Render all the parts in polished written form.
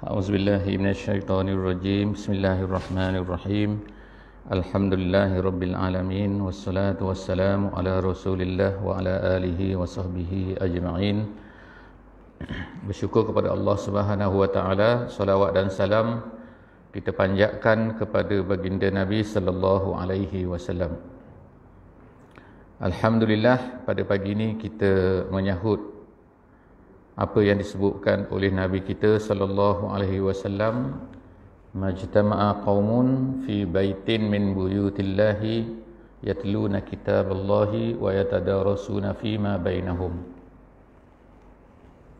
A'udzubillahi minasyaitonirrajim. Bismillahirrahmanirrahim. Alhamdulillahirabbil alamin wassalatu wassalamu ala Rasulillah wa ala alihi wa sahbihi ajma'in. Bersyukur kepada Allah Subhanahu wa taala, salawat dan salam kita panjatkan kepada baginda Nabi sallallahu alaihi wasallam. Alhamdulillah, pada pagi ini kita menyahut apa yang disebutkan oleh Nabi kita sallallahu alaihi wasallam, majtama'a qaumun fi baitin min buyutillahi yatluna kitaballahi wa yatadarasuna fima bainahum.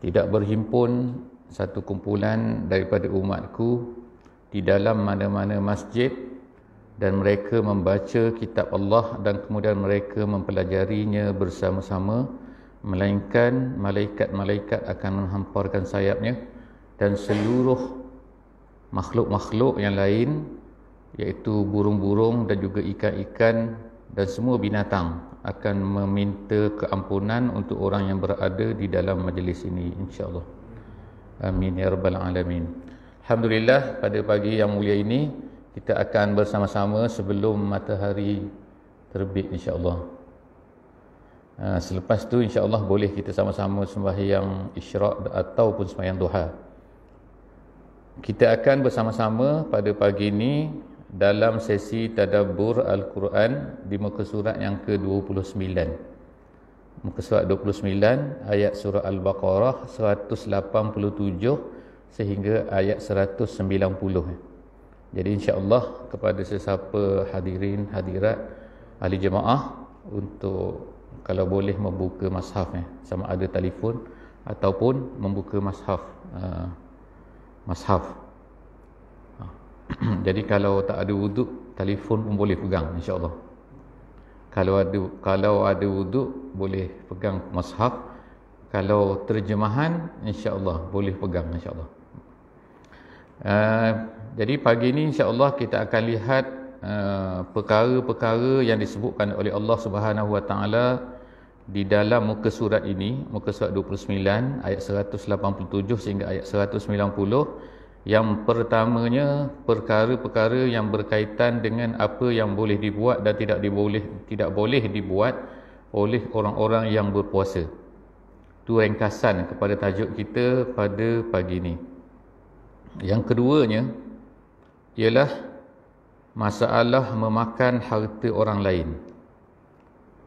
Tidak berhimpun satu kumpulan daripada umatku di dalam mana-mana masjid dan mereka membaca kitab Allah dan kemudian mereka mempelajarinya bersama-sama, melainkan malaikat-malaikat akan menghamparkan sayapnya dan seluruh makhluk-makhluk yang lain, iaitu burung-burung dan juga ikan-ikan dan semua binatang, akan meminta keampunan untuk orang yang berada di dalam majlis ini, insya-Allah. Amin ya rabbal alamin. Alhamdulillah, pada pagi yang mulia ini kita akan bersama-sama sebelum matahari terbit, insya-Allah. Selepas tu insya-Allah boleh kita sama-sama sembahyang isyraq ataupun sembahyang duha. Kita akan bersama-sama pada pagi ini dalam sesi tadabbur Al-Quran di muka surat yang ke-29. Muka surat 29 ayat surah Al-Baqarah 187 sehingga ayat 190. Jadi insya-Allah kepada sesiapa hadirin hadirat ahli jemaah untuk kalau boleh membuka mushaf, sama ada telefon ataupun membuka mushaf. Jadi kalau tak ada wuduk, telefon pun boleh pegang, insya-Allah. Kalau ada wuduk boleh pegang mushaf. Kalau terjemahan, insya-Allah boleh pegang, insya-Allah. Jadi pagi ini insya-Allah kita akan lihat perkara-perkara yang disebutkan oleh Allah Subhanahu wa taala di dalam muka surat ini, muka surat 29 ayat 187 sehingga ayat 190. Yang pertamanya perkara-perkara yang berkaitan dengan apa yang boleh dibuat dan tidak boleh dibuat oleh orang-orang yang berpuasa. Itu ringkasan kepada tajuk kita pada pagi ini. Yang keduanya ialah masalah memakan harta orang lain.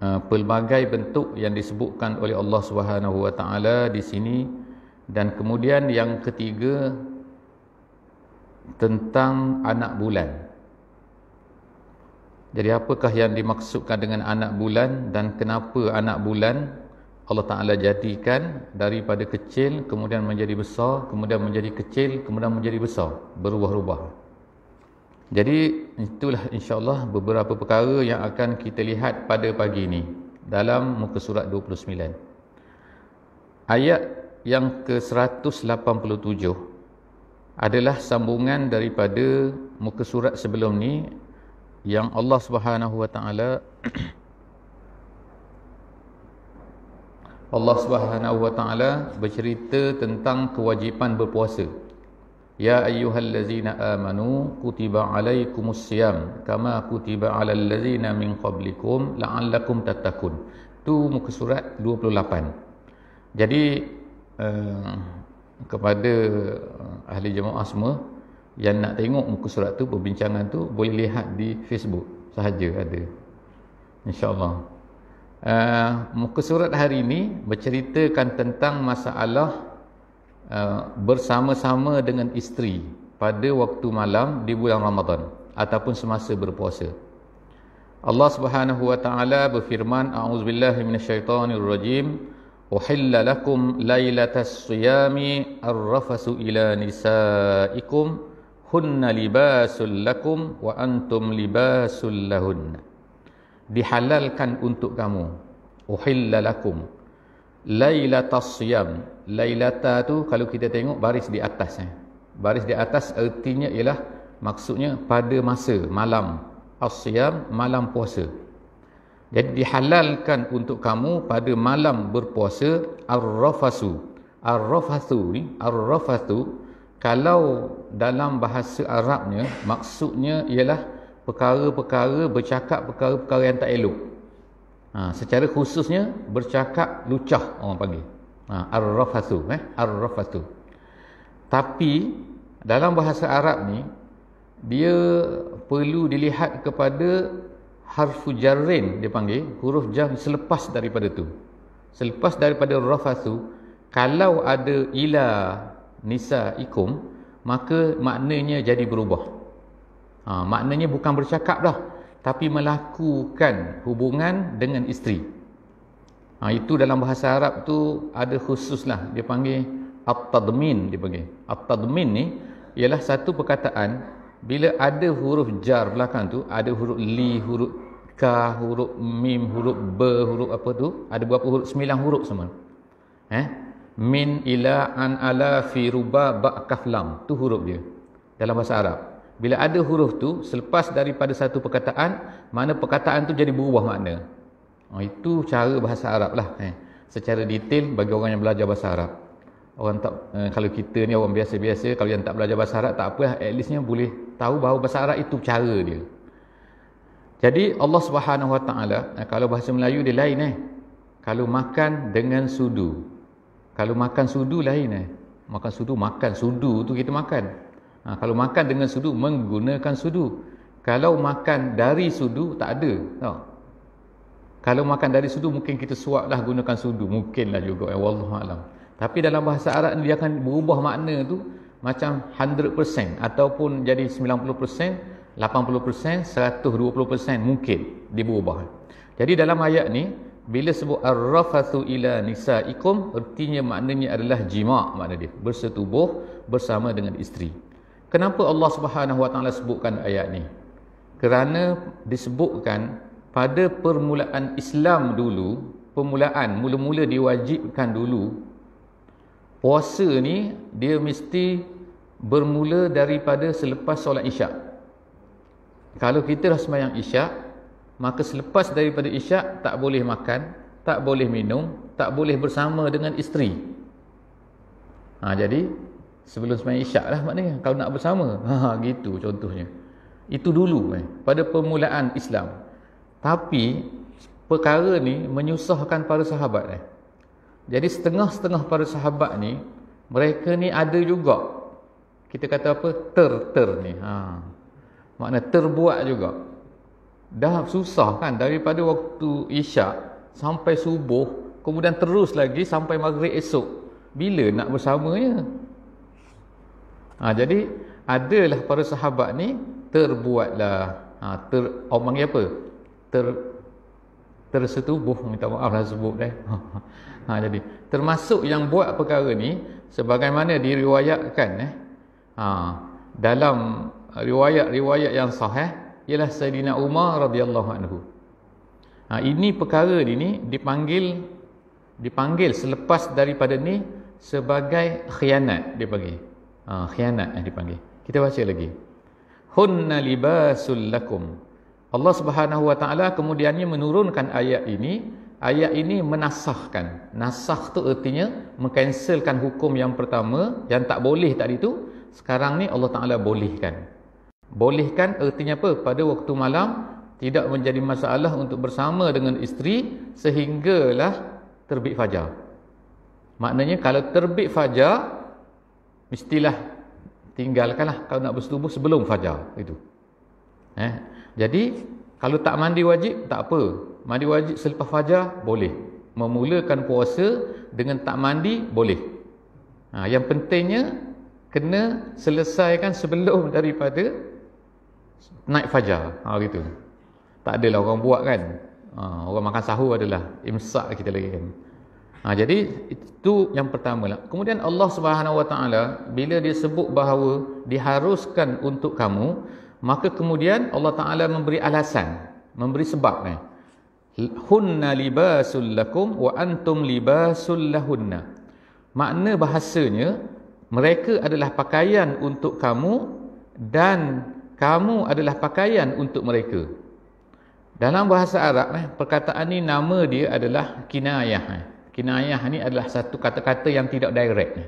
Pelbagai bentuk yang disebutkan oleh Allah Subhanahu wa taala di sini. Dan kemudian yang ketiga tentang anak bulan. Jadi apakah yang dimaksudkan dengan anak bulan dan kenapa anak bulan Allah Taala jadikan daripada kecil kemudian menjadi besar, kemudian menjadi kecil, kemudian menjadi besar, berubah-ubah. Jadi itulah insya-Allah beberapa perkara yang akan kita lihat pada pagi ini dalam muka surat 29. Ayat yang ke-187 adalah sambungan daripada muka surat sebelum ni yang Allah Subhanahu wa taala Allah Subhanahu wa taala bercerita tentang kewajipan berpuasa. Ya ayyuhallazina amanu kutiba alaikumusiyam kama kutiba alal ladzina min qablikum la'allakum tattaqun. Tu muka surat 28. Jadi kepada ahli jemaah semua yang nak tengok muka surat tu, perbincangan tu, boleh lihat di Facebook sahaja ada, insya-Allah. Muka surat hari ini berceritakan tentang masalah bersama-sama dengan isteri pada waktu malam di bulan Ramadan ataupun semasa berpuasa. Allah Subhanahu wa taala berfirman, a'udzubillahi minasyaitonirrajim, uhilla lakum lailatas siyami ar-rafasu ila nisaikum hunna libasul lakum wa antum libasul lahunna. Dihalalkan untuk kamu, uhilla lakum lailatas siyam. Lailata tu kalau kita tengok baris di atas, baris di atas artinya ialah maksudnya pada masa malam, as-siyam malam puasa. Jadi dihalalkan untuk kamu pada malam berpuasa ar-rafasu. Ar-rafathu ni, ar-rafathu Kalau dalam bahasa Arabnya, maksudnya ialah perkara-perkara, bercakap perkara-perkara yang tak elok. Secara khususnya bercakap lucah orang panggil. Ar-rafathu, ar-rafathu. Tapi dalam bahasa Arab ni dia perlu dilihat kepada harfu jarrin, dia panggil huruf jar selepas daripada tu. Selepas daripada rafathu, kalau ada ila nisaikum, maka maknanya jadi berubah. Maknanya bukan bercakap dah, tapi melakukan hubungan dengan isteri. Itu dalam bahasa Arab tu ada khusus lah, dia panggil at-tadmin, dia panggil. At-tadmin ni ialah satu perkataan bila ada huruf jar belakang tu, ada huruf li, huruf ka, huruf mim, huruf ba, huruf apa tu, ada berapa huruf? 9 huruf semua. Min, ila, an, ala, fi, ruba, ba, kaf, lam, tu huruf dia dalam bahasa Arab. Bila ada huruf tu selepas daripada satu perkataan, mana perkataan tu jadi berubah makna. Itu cara bahasa Arab lah. Secara detail bagi orang yang belajar bahasa Arab. Orang tak, kalau kita ni orang biasa-biasa, kalau yang tak belajar bahasa Arab tak apa, at leastnya boleh tahu bahawa bahasa Arab itu cara dia. Jadi Allah Subhanahu Wa Taala, kalau bahasa Melayu dia lain. Kalau makan dengan sudu, kalau makan sudu lain. Makan sudu, makan sudu tu kita makan. Kalau makan dengan sudu, menggunakan sudu. Kalau makan dari sudu, tak ada. Kalau makan dari sudu, mungkin kita suap lah gunakan sudu, mungkinlah juga, wallahualam. Tapi dalam bahasa Arab ni dia akan berubah makna tu macam 100% ataupun jadi 90%, 80%, 120% mungkin dia berubah. Jadi dalam ayat ni bila sebut ar-rafathu ila nisaikum, artinya maknanya adalah jima', makna dia bersetubuh bersama dengan isteri. Kenapa Allah Subhanahu Wa Taala sebutkan ayat ni? Kerana disebutkan pada permulaan Islam dulu, mula-mula diwajibkan dulu, puasa ni dia mesti bermula daripada selepas solat Isyak. Kalau kita dah sembahyang Isyak, maka selepas daripada Isyak tak boleh makan, tak boleh minum, tak boleh bersama dengan isteri. Jadi sebelum sembahyang Isyak lah maknanya kalau nak bersama. Gitu contohnya. Itu dulu pada permulaan Islam. Tapi perkara ni menyusahkan para sahabat. Jadi setengah-setengah para sahabat ni, mereka ni ada juga, kita kata apa, ter ni. Makna terbuat juga. Dah susah kan, daripada waktu Isyak sampai subuh, kemudian terus lagi sampai maghrib esok. Bila nak bersamanya? Jadi adalah para sahabat ni terbuatlah, orang panggil apa? Tersetubuh, minta maaf lah sebut jadi termasuk yang buat perkara ni sebagaimana diriwayatkan dalam riwayat-riwayat yang sahih ialah Sayyidina Umar radhiyallahu anhu. Ini perkara ni dipanggil selepas daripada ni sebagai khianat, dia panggil. Khianat dipanggil. Kita baca lagi. Hunna libasul lakum. Allah Subhanahu Wa Taala kemudiannya menurunkan ayat ini. Ayat ini menasahkan. Nasakh tu artinya mengcancelkan hukum yang pertama yang tak boleh tadi tu. Sekarang ni Allah Taala bolehkan. Bolehkan artinya apa? Pada waktu malam tidak menjadi masalah untuk bersama dengan isteri sehinggalah terbit fajar. Maknanya kalau terbit fajar mestilah tinggalkanlah kalau nak bersetubuh sebelum fajar itu. Jadi kalau tak mandi wajib tak apa. Mandi wajib selepas fajar boleh. Memulakan puasa dengan tak mandi boleh. Yang pentingnya kena selesaikan sebelum daripada naik fajar. Gitu. Tak adalah orang buat kan. Orang makan sahur adalah imsak kita lagi kan. Jadi itu yang pertama lah. Kemudian Allah Subhanahu Wa Taala bila dia sebut bahawa diharuskan untuk kamu, maka kemudian Allah Taala memberi alasan, memberi sebab ni. Hunna libasul lakum wa antum libasul lahunna. Makna bahasanya mereka adalah pakaian untuk kamu dan kamu adalah pakaian untuk mereka. Dalam bahasa Arab perkataan ni nama dia adalah kinayah. Kinayah ni adalah satu kata-kata yang tidak direct.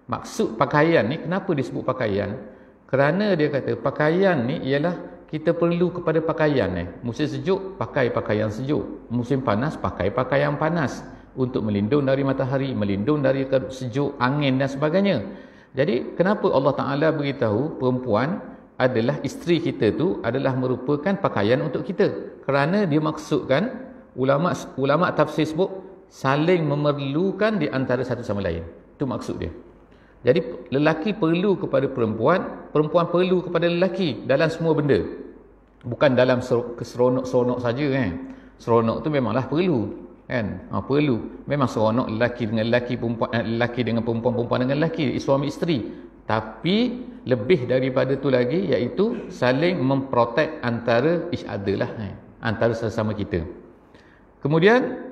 Maksud pakaian ni, kenapa disebut pakaian? Kerana dia kata pakaian ni ialah kita perlu kepada pakaian ni. Musim sejuk, pakai pakaian sejuk. Musim panas, pakai pakaian panas. Untuk melindung dari matahari, melindung dari sejuk, angin dan sebagainya. Jadi kenapa Allah Ta'ala beritahu perempuan adalah isteri kita tu adalah merupakan pakaian untuk kita? Kerana dia maksudkan, ulama tafsir sebut saling memerlukan di antara satu sama lain. Itu maksud dia. Jadi lelaki perlu kepada perempuan, perempuan perlu kepada lelaki dalam semua benda. Bukan dalam seronok-seronok saja kan. Seronok tu memanglah perlu kan. Perlu. Memang seronok lelaki dengan lelaki, perempuan lelaki dengan perempuan, perempuan dengan lelaki, suami isteri. Tapi lebih daripada tu lagi, iaitu saling memprotek antara each other lah kan? Antara sesama kita. Kemudian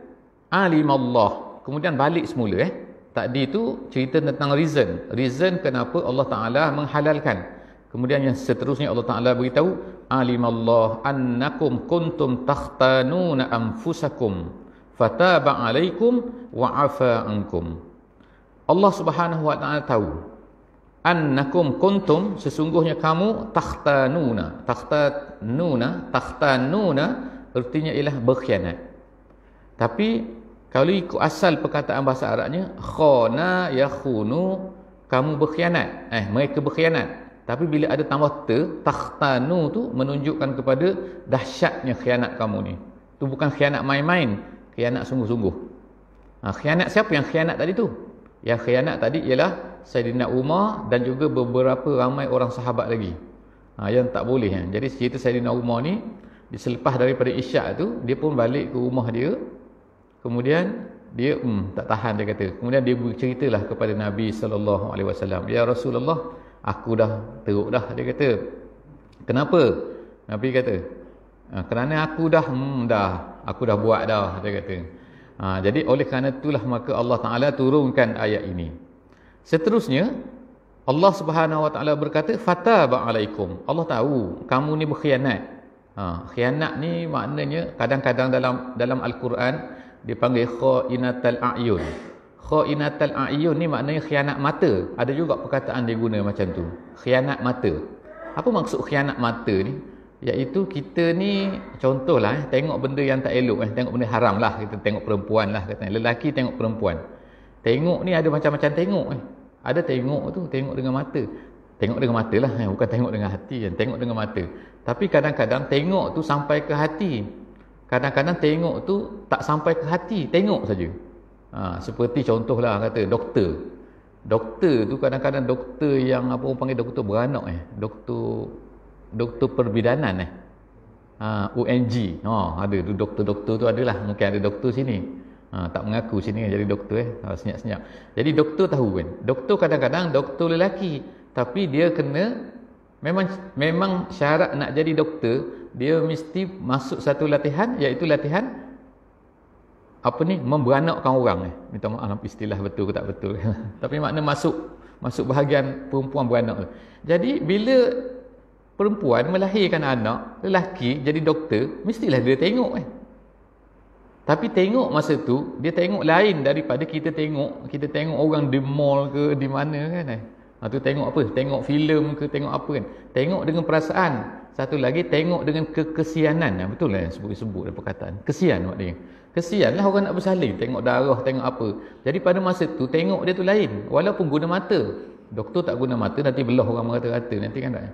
alimallah. Kemudian balik semula Tadi tu cerita tentang reason kenapa Allah Ta'ala menghalalkan. Kemudian yang seterusnya Allah Ta'ala beritahu, alimallah annakum kuntum takhtanuna anfusakum fataba alaikum wa afa ankum. Allah Subhanahu Wa Ta'ala tahu, annakum kuntum, sesungguhnya kamu takhtanuna artinya ialah berkhianat. Tapi kalau ikut asal perkataan bahasa Arabnya, khana yakhunu, kamu berkhianat. Mereka berkhianat. Tapi bila ada tambah takhtanu tu menunjukkan kepada dahsyatnya khianat kamu ni. Tu bukan khianat main-main, khianat sungguh-sungguh. Khianat siapa yang khianat tadi tu? Yang khianat tadi ialah Sayyidina Umar dan juga beberapa ramai orang sahabat lagi. Yang tak boleh. Jadi cerita Sayyidina Umar ni, selepas daripada Isyak tu, dia pun balik ke rumah dia. Kemudian dia tak tahan, dia kata. Kemudian dia berceritalah kepada Nabi SAW. Ya Rasulullah, aku dah teruk dah, dia kata. Kenapa? Nabi kata, kerana aku dah buat dah, dia kata. Jadi oleh kerana itulah maka Allah Ta'ala turunkan ayat ini. Seterusnya Allah Subhanahu Wa Ta'ala berkata, fataba alaikum. Allah tahu kamu ni berkhianat. Khianat ni maknanya kadang-kadang dalam Al-Quran dipanggil khainatal a'yun. Khainatal a'yun ni maknanya khianat mata. Ada juga perkataan dia guna macam tu. Khianat mata. Apa maksud khianat mata ni? Iaitu kita ni, contohlah tengok benda yang tak elok, tengok benda haram lah, kita tengok perempuan lah katanya. Lelaki tengok perempuan. Tengok ni ada macam-macam tengok. Ada tengok tu, tengok dengan mata. Tengok dengan mata lah, bukan tengok dengan hati. Tengok dengan mata. Tapi kadang-kadang tengok tu sampai ke hati. Kadang-kadang tengok tu tak sampai ke hati, tengok saja. Seperti contohlah kata doktor. Doktor tu kadang-kadang doktor yang apa orang panggil doktor beranak doktor perbidanan UNG. Ada tu doktor-doktor tu adalah, mungkin ada doktor sini. Tak mengaku sini jadi doktor senyap-senyap. Jadi doktor tahu kan. Doktor kadang-kadang doktor lelaki, tapi dia kena memang syarat nak jadi doktor, dia mesti masuk satu latihan, iaitu latihan memberanakkan orang. Minta maaf istilah betul ke tak betul. Tapi makna masuk bahagian perempuan beranak. Jadi bila perempuan melahirkan anak lelaki jadi doktor, mestilah dia tengok Tapi tengok masa tu, dia tengok lain daripada kita tengok orang di mall ke di mana kan. Tu tengok apa? Tengok filem ke tengok apa kan? Tengok dengan perasaan. Satu lagi tengok dengan kekesianan. Betul lah yang sebut ada perkataan. Kesian maknanya. Kesian lah orang nak bersalin. Tengok darah, tengok apa. Jadi pada masa tu tengok dia tu lain. Walaupun guna mata. Doktor tak guna mata, nanti belah orang merata-rata. Nanti kan tak?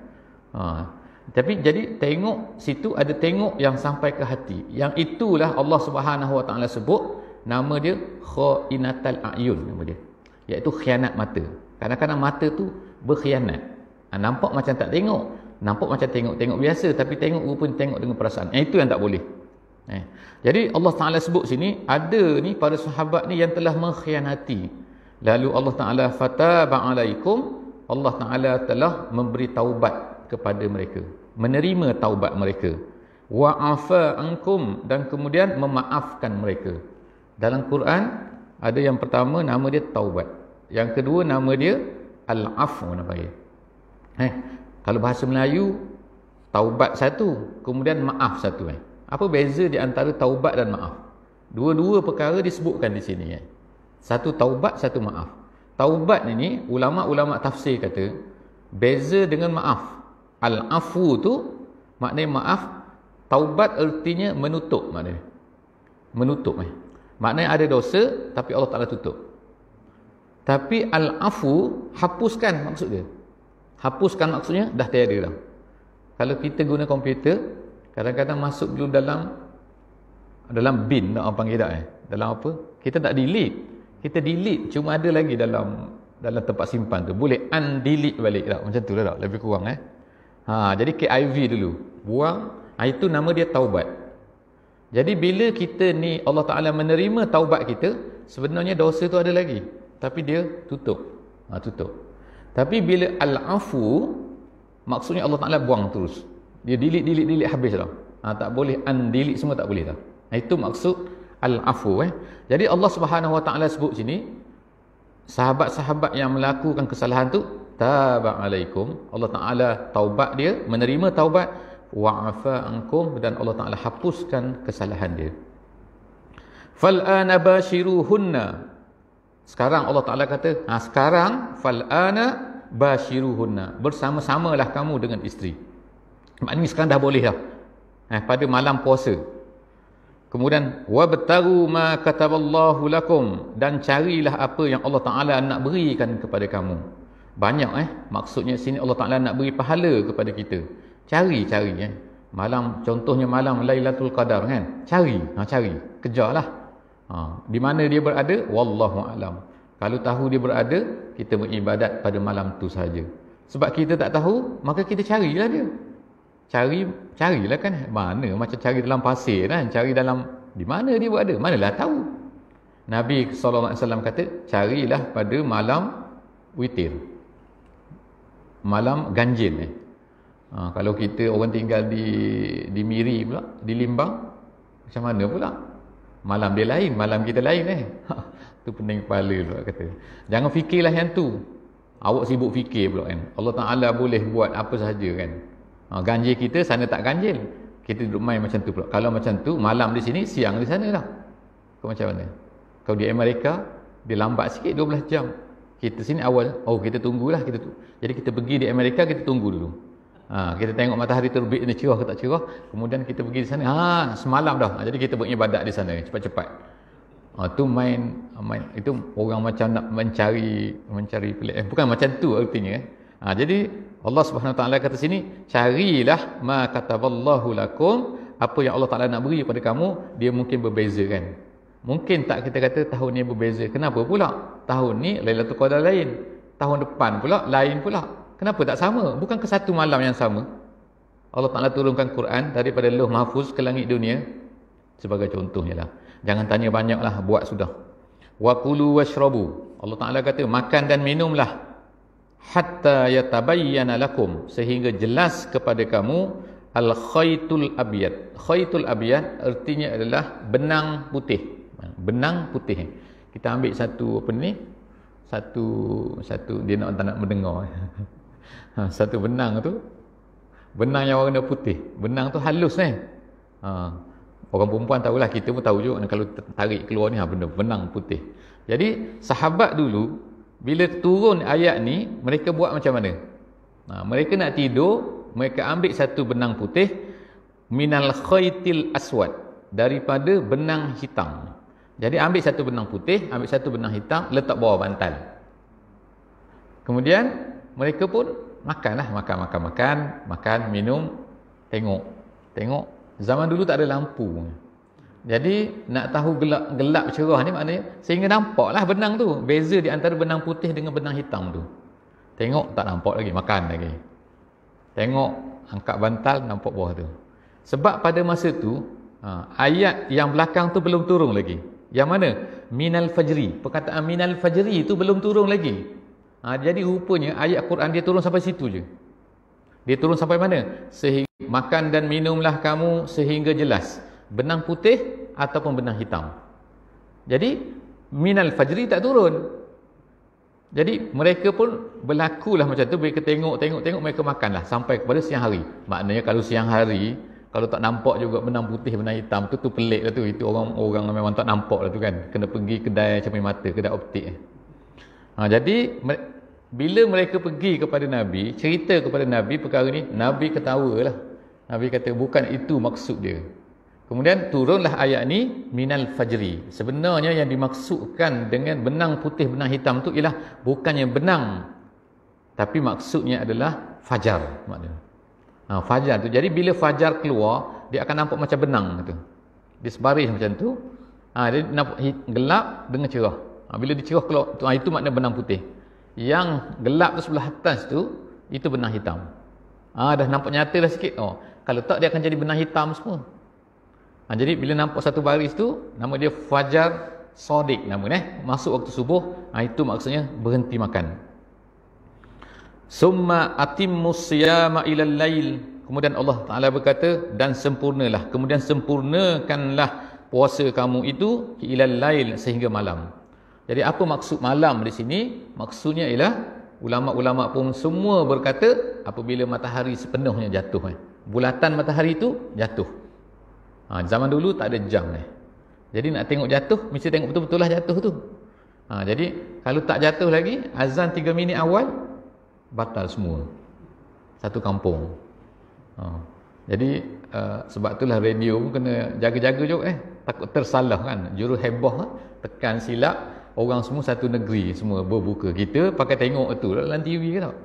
Tapi jadi tengok situ ada tengok yang sampai ke hati. Yang itulah Allah Subhanahu Wa Ta'ala sebut. Nama dia khainatal a'yun. Nama dia. Iaitu khianat mata. Kadang-kadang mata tu berkhianat. Nampak macam tak tengok. Nampak macam tengok biasa. Tapi tengok rupanya tengok dengan perasaan. Itu yang tak boleh. Jadi Allah Ta'ala sebut sini, ada ni para sahabat ni yang telah mengkhianati. Lalu Allah Ta'ala fataba alaikum. Allah Ta'ala telah memberi taubat kepada mereka. Menerima taubat mereka. Wa'afa ankum. Dan kemudian memaafkan mereka. Dalam Quran, ada yang pertama nama dia taubat. Yang kedua nama dia al-afu namanya. Kalau bahasa Melayu taubat satu, kemudian maaf satu. Apa beza di antara taubat dan maaf? Dua-dua perkara disebutkan di sini. Satu taubat, satu maaf. Taubat ini, ulama-ulama tafsir kata, beza dengan maaf. Al-afu tu, maknanya maaf. Taubat artinya menutup maknanya. Menutup. Maknanya ada dosa, tapi Allah Ta'ala tutup. Tapi al-afu, hapuskan maksud dia. Hapuskan maksudnya, dah tiada dah. Kalau kita guna komputer, kadang-kadang masuk dulu dalam bin, nak orang panggil tak dalam apa? Kita tak delete. Kita delete, cuma ada lagi dalam tempat simpan tu. Boleh undelete balik tak? Macam tu lah tak? Lebih kurang jadi KIV dulu. Buang. Itu nama dia taubat. Jadi bila kita ni, Allah Ta'ala menerima taubat kita, sebenarnya dosa tu ada lagi. Tapi dia tutup. Tutup. Tapi bila al-afu, maksudnya Allah Ta'ala buang terus. Dia delete habis dah. Tak boleh undelete semua, tak boleh dah. Itu maksud al-afu. Jadi Allah Subhanahu Wa Ta'ala sebut sini, sahabat-sahabat yang melakukan kesalahan tu, taba alaikum. Allah Ta'ala taubat dia, menerima taubat, wa'afa ankum, dan Allah Ta'ala hapuskan kesalahan dia. Fal'ana bashiruhunna. Sekarang Allah Ta'ala kata, sekarang fal'ana bashiruhunna. Bersama-samalah kamu dengan isteri. Maknanya sekarang dah boleh dah. Pada malam puasa. Kemudian wabtagu ma kataballahu lakum, dan carilah apa yang Allah Taala nak berikan kepada kamu. Banyak maksudnya sini Allah Taala nak beri pahala kepada kita. Cari malam, contohnya malam Lailatul Qadar kan. Cari, kejarlah. Di mana dia berada? Wallahu alam. Kalau tahu dia berada, kita beribadat pada malam tu saja. Sebab kita tak tahu, maka kita carilah dia. Carilah kan, mana macam cari dalam pasir kan, cari dalam, di mana dia berada, manalah tahu. Nabi SAW kata, carilah pada malam witir, malam ganjil. Kalau kita orang tinggal di Miri pula, di Limbang, macam mana pula? Malam dia lain, malam kita lain tu pening kepala pula kata. Jangan fikirlah yang tu, awak sibuk fikir pula kan. Allah Ta'ala boleh buat apa sahaja kan. Ganjil kita, sana tak ganjil, kita duduk main macam tu pula. Kalau macam tu, malam di sini, siang di sana dah. Kau macam mana? Kalau di Amerika, dia lambat sikit 12 jam. Kita sini awal, kita tunggulah. Jadi kita pergi di Amerika, kita tunggu dulu. Kita tengok matahari terbit ni cerah ke tak cerah, kemudian kita pergi di sana, semalam dah. Jadi kita beribadat di sana cepat-cepat. Tu main itu orang macam nak mencari pelik. Bukan macam tu artinya. Jadi Allah Subhanahu Wa Taala kata sini, carilah ma kataballahu lakum, apa yang Allah Taala nak beri kepada kamu. Dia mungkin berbeza kan. Mungkin tak kita kata tahun ni berbeza. Kenapa pula? Tahun ni Lailatul Qadar lain, tahun depan pula lain pula. Kenapa tak sama? Bukan ke satu malam yang sama? Allah Ta'ala turunkan Quran daripada Lauh Mahfuz ke langit dunia. Sebagai contohnya lah. Jangan tanya banyak lah, buat sudah. Wa kulu washrabu. Allah Ta'ala kata, makan dan minumlah. Hatta yatabayyana lakum, sehingga jelas kepada kamu al-khaytul abyad. Khaytul abyad artinya adalah benang putih. Benang putih. Kita ambil satu apa ni? Satu dia nak mendengar. Satu benang tu, benang yang warna putih. Benang tu halus orang perempuan tahulah, kita pun tahu juga kalau tarik keluar ni benda benang putih. Jadi sahabat dulu bila turun ayat ni, mereka buat macam mana? Mereka nak tidur, mereka ambil satu benang putih, minal khaytil aswad, daripada benang hitam. Jadi ambil satu benang putih, ambil satu benang hitam, letak bawah bantal. Kemudian mereka pun makan, minum, tengok. Zaman dulu tak ada lampu. Jadi nak tahu gelap cerah ni maknanya sehingga nampaklah benang tu. Beza di antara benang putih dengan benang hitam tu. Tengok tak nampak lagi, makan lagi. Tengok, angkat bantal, nampak bawah tu. Sebab pada masa tu ayat yang belakang tu belum turun lagi. Yang mana? Minal fajri. Perkataan minal fajri tu belum turun lagi. Jadi rupanya ayat Quran dia turun sampai situ je. Dia turun sampai mana? Sehingga makan dan minumlah kamu sehingga jelas benang putih ataupun benang hitam. Jadi minal fajri tak turun. Jadi mereka pun berlakulah macam tu. Mereka tengok mereka makanlah sampai kepada siang hari. Maknanya kalau siang hari, kalau tak nampak juga benang putih benang hitam tu pelik lah tu. Itu orang memang tak nampak lah tu kan. Kena pergi kedai cermin mata, kedai optik. Jadi bila mereka pergi kepada Nabi, cerita kepada Nabi perkara ni, Nabi ketawalah. Nabi kata bukan itu maksud dia. Kemudian turunlah ayat ni, minal fajri. Sebenarnya yang dimaksudkan dengan benang putih benang hitam tu ialah bukannya benang, tapi maksudnya adalah fajar maknanya. Fajar tu. Jadi bila fajar keluar, dia akan nampak macam benang tu. Dia sebaris macam tu. Dia nampak gelap dengan cerah. Bila dia cerah keluar, itu makna benang putih. Yang gelap tu sebelah atas tu, itu benang hitam. Dah nampak nyata dah sikit. Kalau tak dia akan jadi benang hitam semua. Jadi bila nampak satu baris tu, nama dia fajar sadiq nama masuk waktu subuh. Itu maksudnya berhenti makan. Summa atimmus siyama ilal lail. Kemudian Allah Taala berkata, dan sempurnalah. Kemudian sempurnakanlah puasa kamu itu ilal lail, sehingga malam. Jadi apa maksud malam di sini? Maksudnya ialah ulama-ulama pun semua berkata apabila matahari sepenuhnya jatuh. Bulatan matahari itu jatuh. Zaman dulu tak ada jam Jadi nak tengok jatuh, mesti tengok betul-betul lah jatuh tu. Jadi kalau tak jatuh lagi, azan 3 minit awal, batal semua. Satu kampung. Jadi sebab itulah radio pun kena jaga-jaga juga takut tersalah kan. Juru heboh tekan silap, orang semua satu negeri semua berbuka. Kita pakai tengok tu dalam TV ke tak.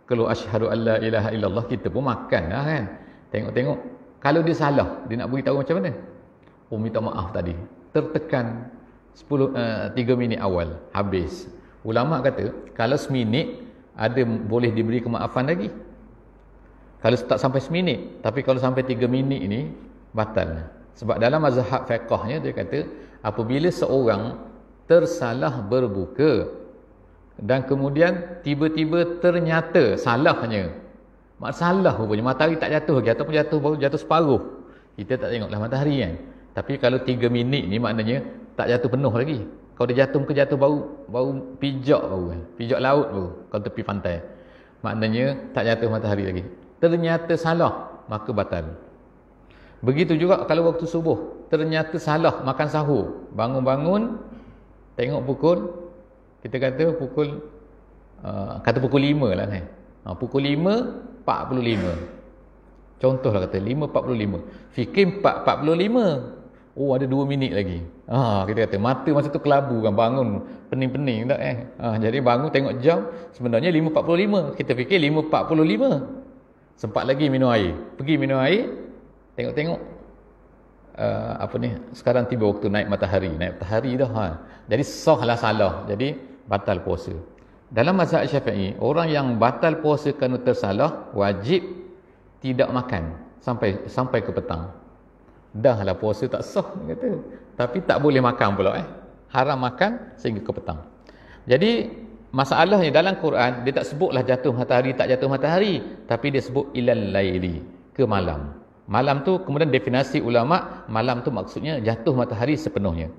Kalau asyhadu alla ilaha illallah, kita pun makan lah kan. Tengok-tengok. Kalau dia salah, dia nak beritahu macam mana? Minta maaf tadi. Tertekan 3 minit awal, habis. Ulama kata, kalau seminit ada boleh diberi kemaafan lagi. Kalau tak sampai seminit, tapi kalau sampai 3 minit ini batal. Sebab dalam mazhab fiqhnya dia kata, apabila seorang tersalah berbuka dan kemudian tiba-tiba ternyata salahnya, salah rupanya matahari tak jatuh lagi ataupun jatuh baru jatuh separuh, kita tak tengoklah matahari kan. Tapi kalau 3 minit ni maknanya tak jatuh penuh lagi. Kalau dia jatuh ke jatuh baru pijak laut baru kalau tepi pantai, maknanya tak jatuh matahari lagi. Ternyata salah, maka batal. Begitu juga kalau waktu subuh, ternyata salah makan sahur, bangun-bangun tengok pukul, kita kata pukul 5 lah kan. Pukul 5.45. Contohlah kata 5.45. Fikir 4.45. Ada 2 minit lagi. Kita kata mata masa tu kelabu kan, bangun pening-pening tak jadi bangun tengok jam, sebenarnya 5.45. Kita fikir 5.45. Sempat lagi minum air. Pergi minum air, tengok-tengok sekarang tiba waktu naik matahari dah. Jadi sahlah salah. Jadi batal puasa. Dalam mazhab Syafi'i, orang yang batal puasa kerana tersalah wajib tidak makan sampai ke petang. Dahlah puasa tak sah kata. Tapi tak boleh makan pula Haram makan sehingga ke petang. Jadi masalahnya dalam Quran dia tak sebutlah jatuh matahari tak jatuh matahari, tapi dia sebut ilal laili, ke malam. Malam tu kemudian definisi ulama, malam tu maksudnya jatuh matahari sepenuhnya.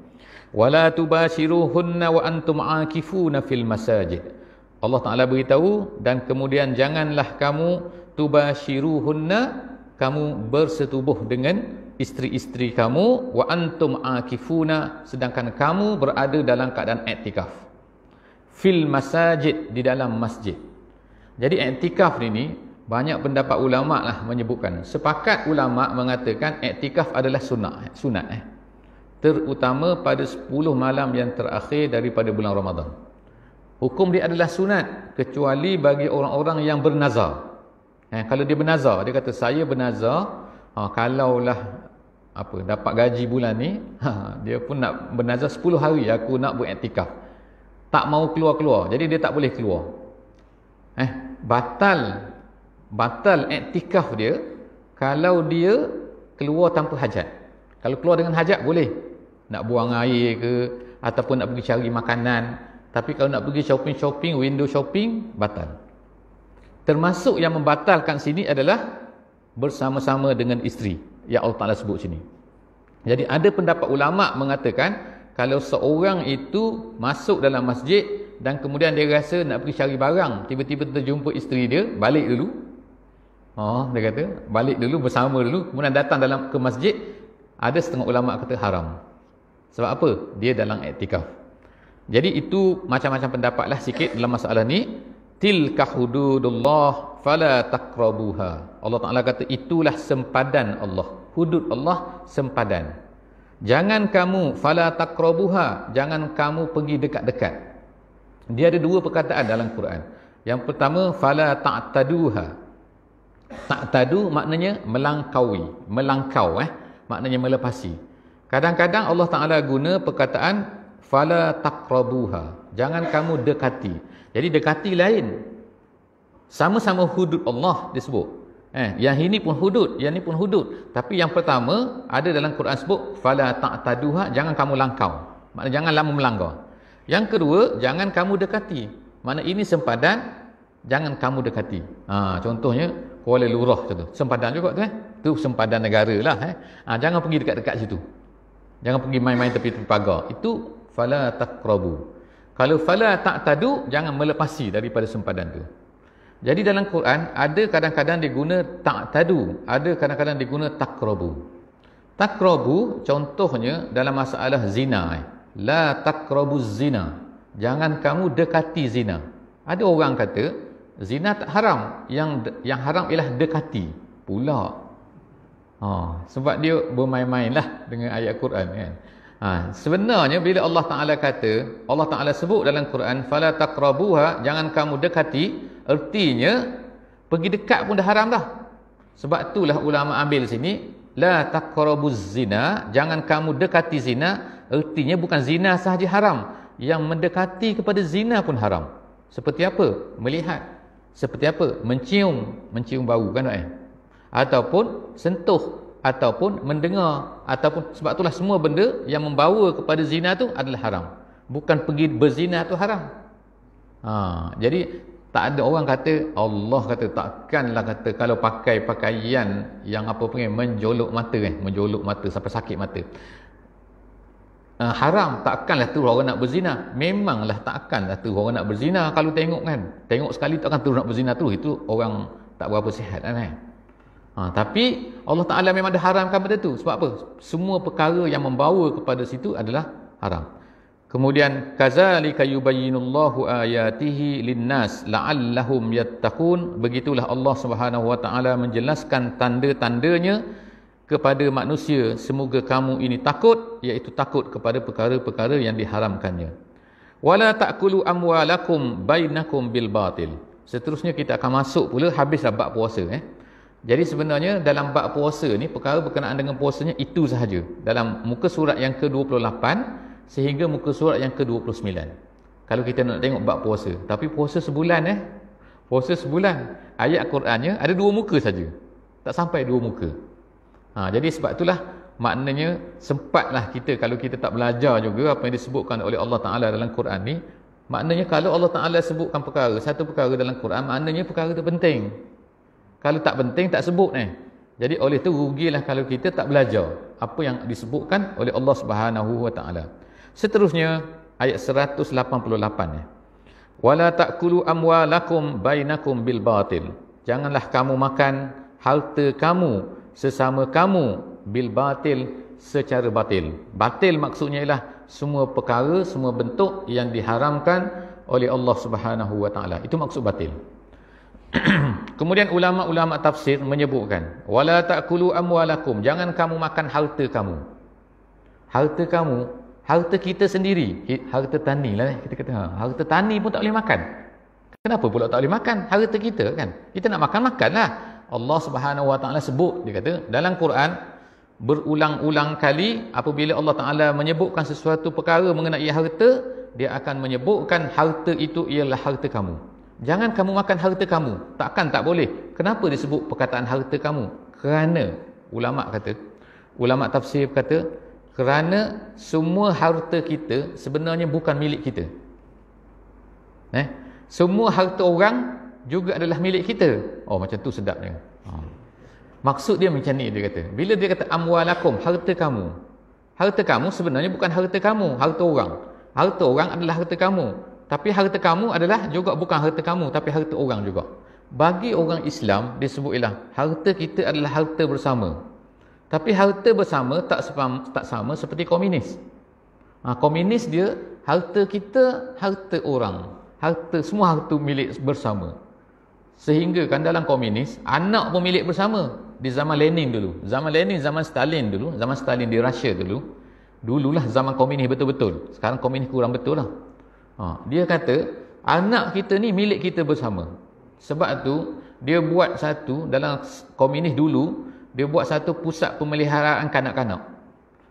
Wala tubashiruhunna wa antum aakifuna fil masajid. Allah Taala beritahu, dan kemudian janganlah kamu tubashiruhunna, kamu bersetubuh dengan isteri-isteri kamu, wa antum aakifuna, sedangkan kamu berada dalam keadaan iktikaf. Fil masajid, di dalam masjid. Jadi iktikaf ini banyak pendapat ulama lah menyebutkan. Sepakat ulama mengatakan iktikaf adalah sunat terutama pada 10 malam yang terakhir daripada bulan Ramadan. Hukum dia adalah sunat kecuali bagi orang-orang yang bernazar. Kalau dia bernazar, dia kata saya bernazar, kalaulah dapat gaji bulan ni, dia pun nak bernazar 10 hari aku nak beriktikaf. Tak mau keluar-keluar. Jadi dia tak boleh keluar. Batal iktikaf dia kalau dia keluar tanpa hajat. Kalau keluar dengan hajat boleh. Nak buang air ke, ataupun nak pergi cari makanan. Tapi kalau nak pergi shopping, window shopping, batal. Termasuk yang membatalkan sini adalah bersama-sama dengan isteri yang Allah Ta'ala sebut sini. Jadi ada pendapat ulama mengatakan kalau seorang itu masuk dalam masjid dan kemudian dia rasa nak pergi cari barang, tiba-tiba terjumpa isteri dia, balik dulu. Dia kata balik dulu, bersama dulu, kemudian datang ke masjid. Ada setengah ulama kata haram. Sebab apa? Dia dalam iktikaf. Jadi itu macam-macam pendapat lah sikit dalam masalah ni. Tilka hududullah fala taqrabuha. Allah Ta'ala kata itulah sempadan Allah. Hudud Allah sempadan. Jangan kamu fala taqrabuha, jangan kamu pergi dekat-dekat. Dia ada dua perkataan dalam Quran. Yang pertama fala ta'taduha. Ta'tadu maknanya melangkaui, melangkau maknanya melepasi. Kadang-kadang Allah Ta'ala guna perkataan fala taqrabuha, jangan kamu dekati. Jadi dekati lain. Sama-sama hudud Allah disebut. Yang ini pun hudud, yang ini pun hudud. Tapi yang pertama ada dalam Quran sebut fala ta'taduha, jangan kamu langkau. Maknanya jangan lama melanggar. Yang kedua, jangan kamu dekati. Makna ini sempadan, jangan kamu dekati. Contohnya Kuala Lurah contoh. Sempadan juga tu Tu sempadan negara lah jangan pergi dekat-dekat situ. Jangan pergi main-main tepi-tepi pagar. Itu fala taqrabu. Kalau fala ta'tadu, jangan melepasi daripada sempadan tu. Jadi dalam Quran ada kadang-kadang diguna ta'tadu, ada kadang-kadang diguna taqrabu. Taqrabu contohnya dalam masalah zina. La taqrabuz zina. Jangan kamu dekati zina. Ada orang kata zina tak haram, yang haram ialah dekati pula. Sebab dia bermain-main lah dengan ayat Quran kan. Sebenarnya bila Allah Ta'ala kata, Allah Ta'ala sebut dalam Quran fala taqrabuha, jangan kamu dekati, ertinya pergi dekat pun dah haram dah. Sebab itulah ulama ambil sini la taqrabuz zina, jangan kamu dekati zina, ertinya bukan zina sahaja haram, yang mendekati kepada zina pun haram. Seperti apa? Melihat. Seperti apa? Mencium bau kan ataupun sentuh, ataupun mendengar, ataupun sebab itulah semua benda yang membawa kepada zina tu adalah haram. Bukan pergi berzina tu haram. Jadi tak ada orang kata, Allah kata takkanlah kata kalau pakai pakaian yang apa panggil menjolok mata menjolok mata sampai sakit mata. Haram, takkanlah tu orang nak berzina. Memanglah takkanlah tu orang nak berzina kalau tengok kan. Tengok sekali takkan tu nak berzina tu. Itu orang tak berapa sihat kan. Tapi Allah Ta'ala memang dah haramkan benda tu. Sebab apa? Semua perkara yang membawa kepada situ adalah haram. Kemudian kazalika yubayyinullahu ayatihi linnas la'allahum yattaqun. Begitulah Allah Subhanahu wa taala menjelaskan tanda-tandanya kepada manusia, semoga kamu ini takut, iaitu takut kepada perkara-perkara yang diharamkannya. Wala ta'kulu amwalakum bainakum bil batil. Seterusnya kita akan masuk pula, habislah bab puasa Jadi sebenarnya dalam bab puasa ni, perkara berkenaan dengan puasanya itu sahaja. Dalam muka surat yang ke-28 sehingga muka surat yang ke-29. Kalau kita nak tengok bab puasa. Tapi puasa sebulan Puasa sebulan. Ayat Qurannya ada 2 muka saja. Tak sampai 2 muka. Jadi sebab itulah maknanya sempatlah kita, kalau kita tak belajar juga apa yang disebutkan oleh Allah Ta'ala dalam Quran ni. Maknanya kalau Allah Ta'ala sebutkan perkara, satu perkara dalam Quran, maknanya perkara itu penting. Kalau tak penting, tak sebut Jadi oleh itu rugilah kalau kita tak belajar apa yang disebutkan oleh Allah Subhanahu wa taala. Seterusnya ayat 188 Wala ta'kulu amwalakum bainakum bil batil. Janganlah kamu makan harta kamu sesama kamu bil batil, secara batil. Batil maksudnya ialah semua perkara, semua bentuk yang diharamkan oleh Allah Subhanahu wa taala. Itu maksud batil. Kemudian ulama-ulama tafsir menyebutkan wala ta'kulu amwalakum, jangan kamu makan harta kamu. Harta kamu, harta kita sendiri, harta tani lah kita kata. Harta tani pun tak boleh makan. Kenapa pula tak boleh makan? Harta kita kan. Kita nak makan, makanlah. Allah Subhanahu wa taala sebut, dia kata dalam Quran berulang-ulang kali apabila Allah Taala menyebutkan sesuatu perkara mengenai harta, dia akan menyebutkan harta itu ialah harta kamu. Jangan kamu makan harta kamu. Takkan tak boleh. Kenapa disebut perkataan harta kamu? Kerana ulama tafsir kata, kerana semua harta kita sebenarnya bukan milik kita. Semua harta orang juga adalah milik kita. Macam tu sedapnya. Maksud dia macam ni, dia kata. Bila dia kata amwalakum, harta kamu. Harta kamu sebenarnya bukan harta kamu, harta orang. Harta orang adalah harta kamu. Tapi harta kamu adalah juga bukan harta kamu, tapi harta orang juga. Bagi orang Islam, disebut ialah harta kita adalah harta bersama. Tapi harta bersama tak sama seperti komunis. Komunis dia harta kita, harta orang, semua harta milik bersama. Sehingga kan dalam komunis anak pun milik bersama. Di zaman Lenin dulu, zaman Stalin dulu, zaman Stalin di Russia dululah zaman komunis betul-betul. Sekarang komunis kurang betul lah. Dia kata anak kita ni milik kita bersama. Sebab tu dia buat satu, dalam komunis dulu dia buat satu pusat pemeliharaan kanak-kanak.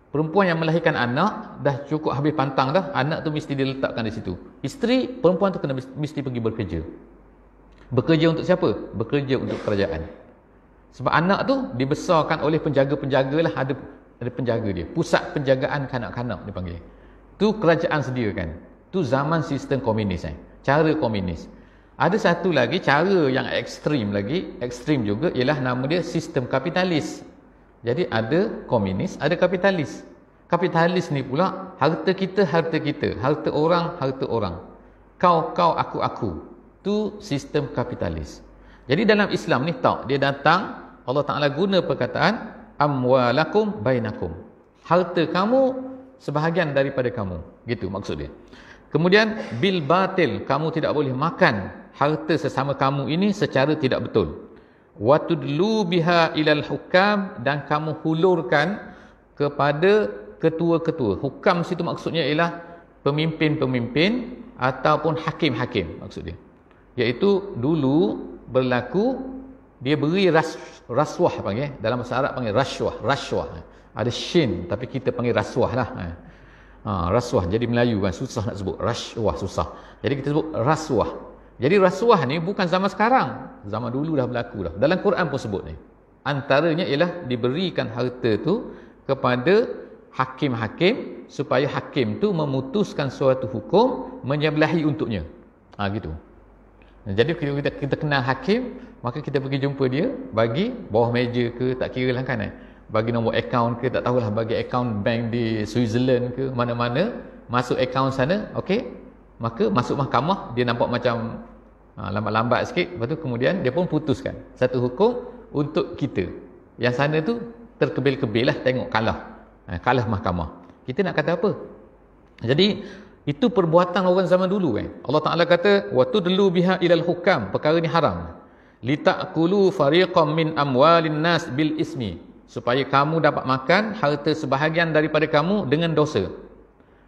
Perempuan yang melahirkan anak dah cukup habis pantang dah, anak tu mesti diletakkan di situ. Isteri perempuan tu mesti pergi bekerja. Bekerja untuk siapa? Bekerja untuk kerajaan. Sebab anak tu dibesarkan oleh penjaga-penjaga lah, ada penjaga dia. Pusat penjagaan kanak-kanak dipanggil. Tu kerajaan sediakan. Tu zaman sistem komunis. Cara komunis. Ada satu lagi cara yang ekstrim juga, ialah nama dia sistem kapitalis. Jadi ada komunis, ada kapitalis. Kapitalis ni pula harta kita, harta orang, kau, aku. Tu sistem kapitalis. Jadi dalam Islam ni tak, dia datang, Allah Ta'ala guna perkataan amwalakum bainakum. Harta kamu sebahagian daripada kamu. Gitu maksud dia. Kemudian bil batil, kamu tidak boleh makan harta sesama kamu ini secara tidak betul. Wa tudlu biha ilal hukam, dan kamu hulurkan kepada ketua-ketua. Hukam situ maksudnya ialah pemimpin-pemimpin ataupun hakim-hakim maksud dia. Iaitu dulu berlaku dia beri rasuah panggil, dalam bahasa Arab panggil rasuah. Ada shin tapi kita panggil rasuah lah. Rasuah jadi Melayu kan susah nak sebut, rasuah susah. Jadi kita sebut rasuah. Jadi rasuah ni bukan zaman sekarang, zaman dulu dah berlaku dah. Dalam Quran pun sebut ni. Antaranya ialah diberikan harta tu kepada hakim-hakim supaya hakim tu memutuskan suatu hukum menyebelahi untuknya. Gitu. Jadi kita kenal hakim, maka kita pergi jumpa dia, bagi bawah meja ke, tak kira lah kan, bagi nombor akaun ke, tak tahulah, bagi akaun bank di Switzerland ke, mana-mana, masuk akaun sana, okey, maka masuk mahkamah, dia nampak macam lambat-lambat sikit, lepas tu kemudian dia pun putuskan satu hukum untuk kita. Yang sana tu terkebil-kebil lah, tengok kalah mahkamah. Kita nak kata apa? Jadi itu perbuatan orang zaman dulu kan. Allah Ta'ala kata wa tudlu biha ilal hukam, perkara ni haram. Litakulu fariqam min amwalin nas bil ismi, supaya kamu dapat makan harta sebahagian daripada kamu dengan dosa.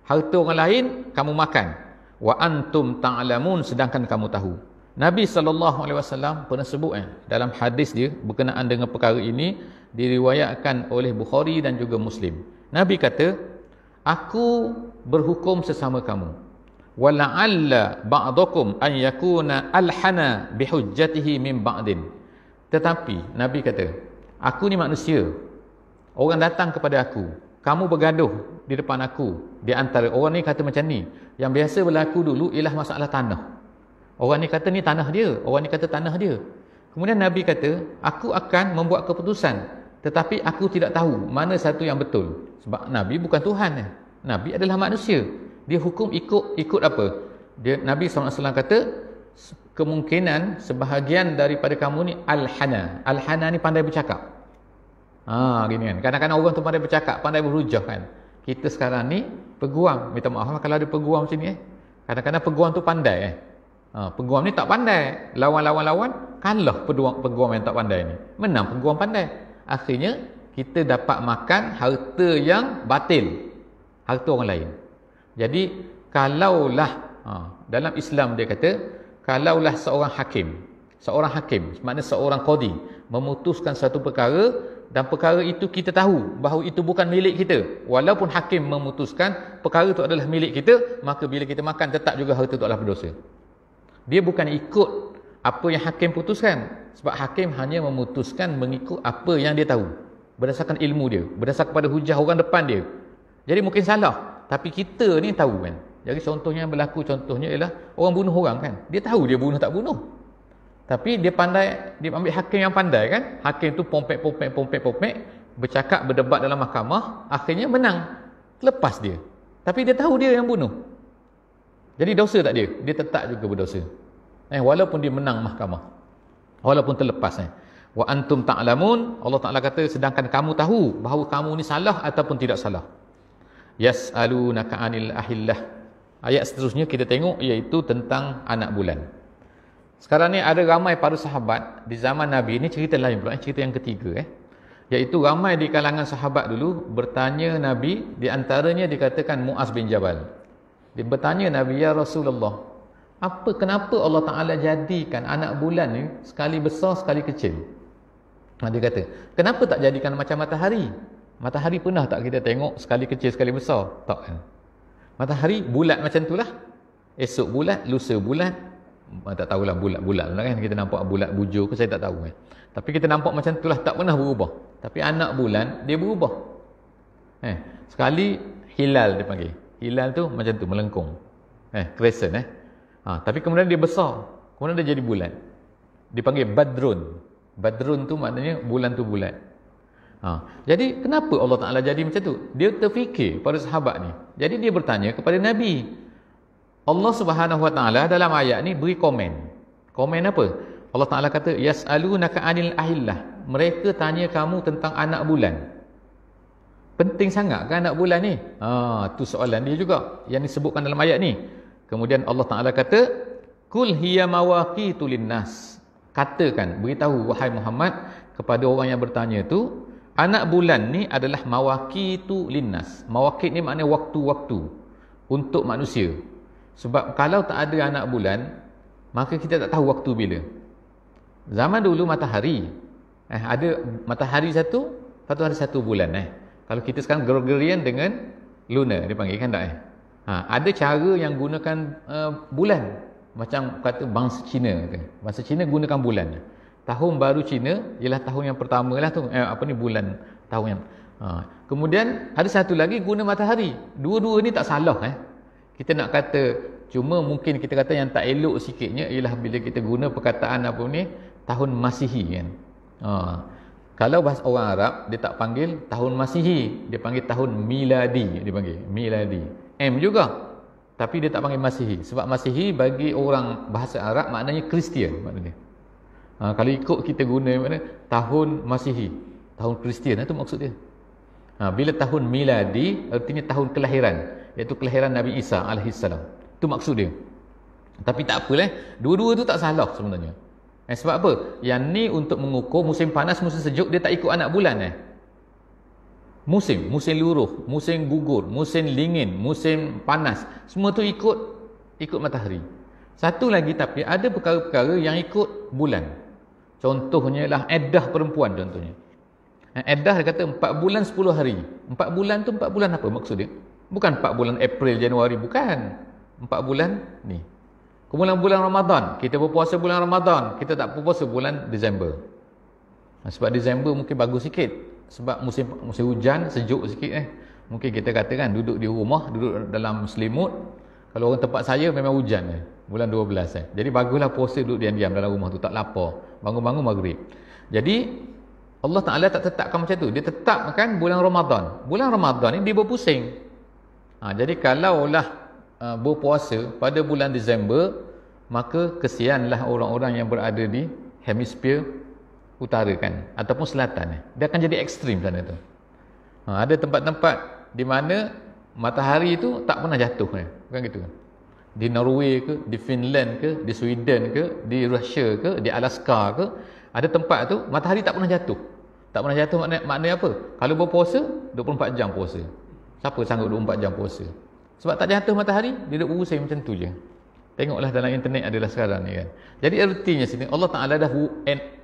Harta orang lain kamu makan. Wa antum ta'lamun, sedangkan kamu tahu. Nabi SAW pernah sebut dalam hadis dia berkenaan dengan perkara ini, diriwayatkan oleh Bukhari dan juga Muslim. Nabi kata, aku berhukum sesama kamu. Wala'alla ba'dakum an yakuna alhana bihujjatihi min ba'din. Tetapi Nabi kata, aku ni manusia. Orang datang kepada aku, kamu bergaduh di depan aku. Di antara orang ni kata macam ni. Yang biasa berlaku dulu ialah masalah tanah. Orang ni kata ni tanah dia, orang ni kata tanah dia. Kemudian Nabi kata, aku akan membuat keputusan, tetapi aku tidak tahu mana satu yang betul. Sebab Nabi bukan Tuhan. Nabi adalah manusia. Dia hukum ikut apa? Nabi SAW kata, kemungkinan sebahagian daripada kamu ni al-hana. Al-hana ni pandai bercakap. Gini kan. Kadang-kadang orang tu pandai bercakap, pandai berhujah kan. Kita sekarang ni peguam. Minta maaf kalau ada peguam sini. Kadang-kadang peguam tu pandai. Peguam ni tak pandai. Lawan kalah peguam yang tak pandai ni. Menang peguam pandai. Akhirnya kita dapat makan harta yang batil, harta orang lain. Jadi kalaulah dalam Islam dia kata, kalaulah seorang hakim, maknanya seorang qadi memutuskan satu perkara dan perkara itu kita tahu bahawa itu bukan milik kita, walaupun hakim memutuskan perkara itu adalah milik kita, maka bila kita makan tetap juga harta itu adalah berdosa. Dia bukan ikut apa yang hakim putuskan, sebab hakim hanya memutuskan mengikut apa yang dia tahu, berdasarkan ilmu dia, berdasarkan pada hujah orang depan dia. Jadi mungkin salah, tapi kita ni tahu kan. Jadi contohnya yang berlaku, contohnya ialah orang bunuh orang kan. Dia tahu dia bunuh tak bunuh, tapi dia pandai, dia ambil hakim yang pandai kan. Hakim tu pompek, bercakap, berdebat dalam mahkamah, akhirnya menang, lepas dia. Tapi dia tahu dia yang bunuh. Jadi dosa tak dia? Dia tetap juga berdosa. Walaupun dia menang mahkamah, walaupun terlepas. Wa antum ta'lamun, Allah Ta'ala kata sedangkan kamu tahu bahawa kamu ni salah ataupun tidak salah. Yas'alunaka 'anil ahillah. Ayat seterusnya kita tengok iaitu tentang anak bulan. Sekarang ni ada ramai para sahabat di zaman Nabi, ni cerita lain pula, cerita yang ketiga iaitu ramai di kalangan sahabat dulu bertanya Nabi, di antaranya dikatakan Muaz bin Jabal. Dia bertanya Nabi, ya Rasulullah, kenapa Allah Ta'ala jadikan anak bulan ni sekali besar sekali kecil? Dia kata, kenapa tak jadikan macam matahari? Matahari pernah tak kita tengok sekali kecil sekali besar? Tak kan? Matahari bulat macam tu lah. Esok bulat, lusa bulat. Tak tahulah bulat-bulat lah kan. Kita nampak bulat bujur ke saya tak tahu kan. Tapi kita nampak macam tu lah, tak pernah berubah. Tapi anak bulan dia berubah. Sekali hilal dia panggil. Hilal tu macam tu, melengkung. Crescent tapi kemudian dia besar. Kemudian dia jadi bulat. Dipanggil badrun. Badrun tu maknanya bulan tu bulat. Jadi kenapa Allah Ta'ala jadi macam tu? Dia terfikir pada sahabat ni. Jadi dia bertanya kepada Nabi. Allah Subhanahu Wa Ta'ala dalam ayat ni beri komen. Komen apa? Allah Ta'ala kata, Yas'alunaka 'anil ahillah. Mereka tanya kamu tentang anak bulan. Penting sangat kan anak bulan ni? Tu soalan dia juga yang disebutkan dalam ayat ni. Kemudian Allah Ta'ala kata, Kul hiya mawaqitu linnas. Katakan, beritahu wahai Muhammad kepada orang yang bertanya tu, anak bulan ni adalah mawaqitu linnas. Mawaqit ni maknanya waktu-waktu untuk manusia. Sebab kalau tak ada anak bulan, maka kita tak tahu waktu bila. Zaman dulu matahari, ada matahari satu, lepas tu ada satu bulan. Kalau kita sekarang Gregorian dengan lunar, dia panggil kan tak? Ada cara yang gunakan bulan. Macam kata bangsa Cina. Bangsa Cina gunakan bulan. Tahun baru Cina ialah tahun yang pertama lah tu. Bulan tahun yang. Kemudian ada satu lagi guna matahari. Dua-dua ni tak salah. Kita nak kata, cuma mungkin kita kata yang tak elok sikitnya ialah bila kita guna perkataan tahun Masihi kan. Kalau bahasa orang Arab, dia tak panggil tahun Masihi, dia panggil tahun Miladi. Dia panggil Miladi. M juga. Tapi dia tak panggil Masihi. Sebab Masihi bagi orang bahasa Arab maknanya Kristian maknanya. Kalau ikut kita guna tahun Masihi, tahun Kristian, itu maksud dia. Bila tahun Miladi artinya tahun kelahiran, iaitu kelahiran Nabi Isa alaihissalam. Itu maksud dia. Tapi tak apalah, dua-dua tu tak salah sebenarnya. Sebab apa? Yang ni untuk mengukur musim panas, musim sejuk, dia tak ikut anak bulan. Musim luruh, musim gugur, musim dingin, musim panas, semua tu ikut matahari. Satu lagi, tapi ada perkara-perkara yang ikut bulan. Contohnya lah iddah perempuan contohnya. Iddah dia kata 4 bulan 10 hari. 4 bulan tu 4 bulan apa maksud dia? Bukan 4 bulan April, Januari, bukan. 4 bulan ni. Kemudian bulan Ramadan, kita berpuasa bulan Ramadan, kita tak berpuasa bulan Disember. Sebab Disember mungkin bagus sikit. Sebab musim hujan, sejuk sikit Mungkin kita katakan duduk di rumah, duduk dalam selimut. Kalau orang tempat saya memang hujan bulan 12 Jadi baguslah puasa duduk diam-diam dalam rumah tu, tak lapar. Bangun-bangun maghrib. Jadi Allah Ta'ala tak tetapkan macam tu. Dia tetapkan bulan Ramadan. Bulan Ramadan ni dia berpusing. Jadi kalaulah berpuasa pada bulan Disember, maka kesianlah orang-orang yang berada di hemisfer utara kan, ataupun selatan. Dia akan jadi ekstrim sana tu. Ada tempat-tempat di mana matahari itu tak pernah jatuh bukan gitu kan. Di Norway ke, di Finland ke, di Sweden ke, di Russia ke, di Alaska ke, ada tempat tu matahari tak pernah jatuh. Tak pernah jatuh maknanya apa? Kalau berpuasa 24 jam puasa. Siapa sanggup 24 jam puasa? Sebab tak jatuh matahari, dia duduk berusai macam tu je. Tengoklah dalam internet adalah sekarang ni kan. Jadi artinya sini Allah Ta'ala dah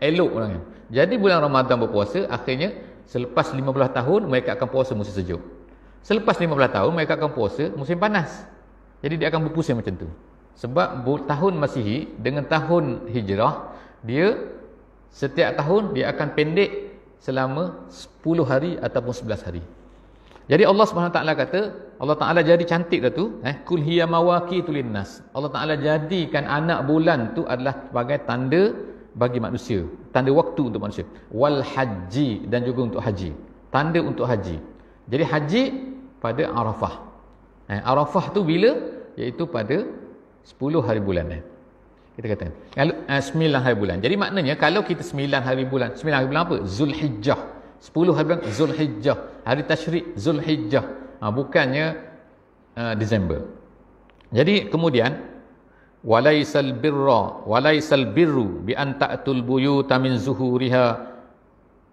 elok orang kan. Jadi bulan Ramadan berpuasa, akhirnya selepas 15 tahun mereka akan puasa musim sejuk. Selepas 15 tahun mereka akan puasa musim panas. Jadi dia akan berpusing macam tu. Sebab tahun Masihi dengan tahun Hijrah, dia setiap tahun dia akan pendek selama 10 hari ataupun 11 hari. Jadi Allah Subhanahu Taala kata, Allah Taala jadi cantik dah tu, kul hiya mawaqitu linnas. Allah Taala jadikan anak bulan tu adalah sebagai tanda bagi manusia, tanda waktu untuk manusia. Wal haji, dan juga untuk haji. Tanda untuk haji. Jadi haji pada Arafah. Arafah tu bila? Iaitu pada 10 hari bulan. Kita kata kalau 9 hari bulan. Jadi maknanya kalau kita 9 hari bulan, 9 hari bulan apa? Zulhijjah. 10 hari bulan Zulhijjah, hari tasyrik Zulhijjah. bukannya Disember. Jadi kemudian walaisal birru bi an ta'tul buyuta min zuhuriha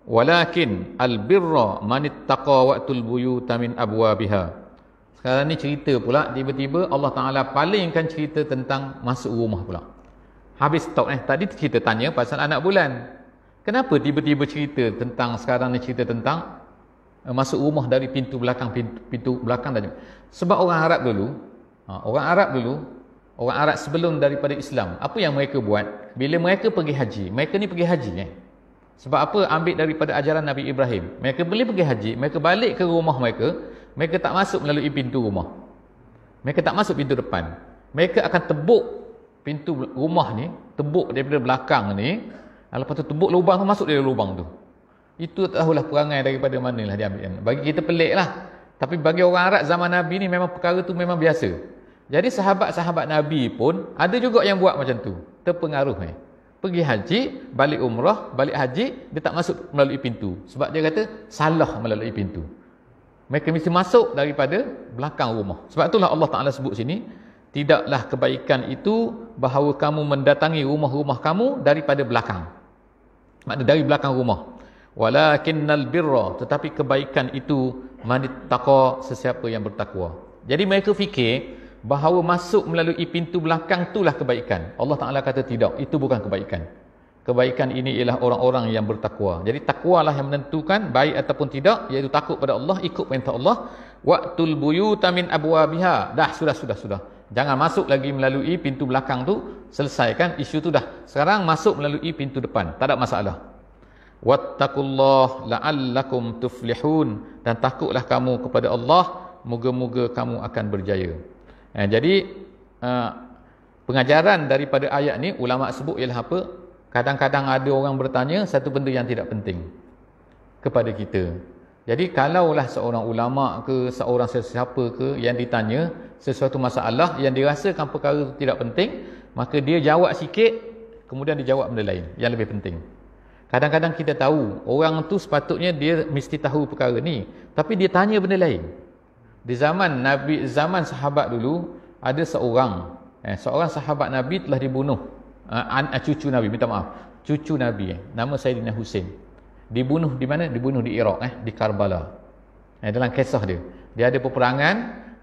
walakin al birra man ittaqa wa'tul buyuta min abwabiha. Sekarang ni cerita pula, tiba-tiba Allah Ta'ala palingkan cerita tentang masuk rumah pula. Habis stop tadi cerita tanya pasal anak bulan. Kenapa tiba-tiba cerita tentang, sekarang ni cerita tentang masuk rumah dari pintu belakang tadi? Sebab orang Arab dulu, orang Arab sebelum daripada Islam, apa yang mereka buat? Bila mereka pergi haji, mereka ni pergi haji sebab apa? Ambil daripada ajaran Nabi Ibrahim. Mereka boleh pergi haji, mereka balik ke rumah mereka tak masuk melalui pintu rumah. Mereka tak masuk pintu depan. Mereka akan tebuk pintu rumah ni, tebuk daripada belakang ni, lepas tu tebuk lubang tu, masuk dari lubang tu. Itu tahulah perangai daripada manalah dia ambil. Bagi kita pelik lah. Tapi bagi orang Arab zaman Nabi ni memang perkara tu memang biasa. Jadi sahabat-sahabat Nabi pun ada juga yang buat macam tu. Terpengaruh pergi haji, balik umrah, balik haji, dia tak masuk melalui pintu. Sebab dia kata salah melalui pintu. Mereka mesti masuk daripada belakang rumah. Sebab itulah Allah Ta'ala sebut sini, tidaklah kebaikan itu bahawa kamu mendatangi rumah-rumah kamu daripada belakang. Maknanya dari belakang rumah. Walakinnal birra, tetapi kebaikan itu manittaqa, sesiapa yang bertakwa. Jadi mereka fikir bahawa masuk melalui pintu belakang itulah kebaikan. Allah Ta'ala kata tidak, itu bukan kebaikan. Kebaikan ini ialah orang-orang yang bertakwa. Jadi takwalah yang menentukan baik ataupun tidak, iaitu takut pada Allah, ikut perintah Allah. Wa'tul buyuta min abwabiha. Dah, sudah. Jangan masuk lagi melalui pintu belakang tu, selesaikan isu tu dah. Sekarang masuk melalui pintu depan, tak ada masalah. Wattaqullah la'allakum tuflihun, dan takutlah kamu kepada Allah, moga-moga kamu akan berjaya. Jadi pengajaran daripada ayat ni ulama sebut ialah apa? Kadang-kadang ada orang bertanya satu benda yang tidak penting kepada kita. Jadi kalaulah seorang ulama ke seorang sesiapa ke yang ditanya sesuatu masalah yang dirasakan perkara itu tidak penting, maka dia jawab sikit, kemudian dia jawab benda lain yang lebih penting. Kadang-kadang kita tahu orang tu sepatutnya dia mesti tahu perkara ni, tapi dia tanya benda lain. Di zaman Nabi, zaman sahabat dulu, ada seorang sahabat Nabi telah dibunuh. Cucu Nabi, minta maaf, cucu Nabi, nama Sayyidina Husain. Dibunuh di mana? Dibunuh di Iraq, di Karbala. Dalam kisah dia ada peperangan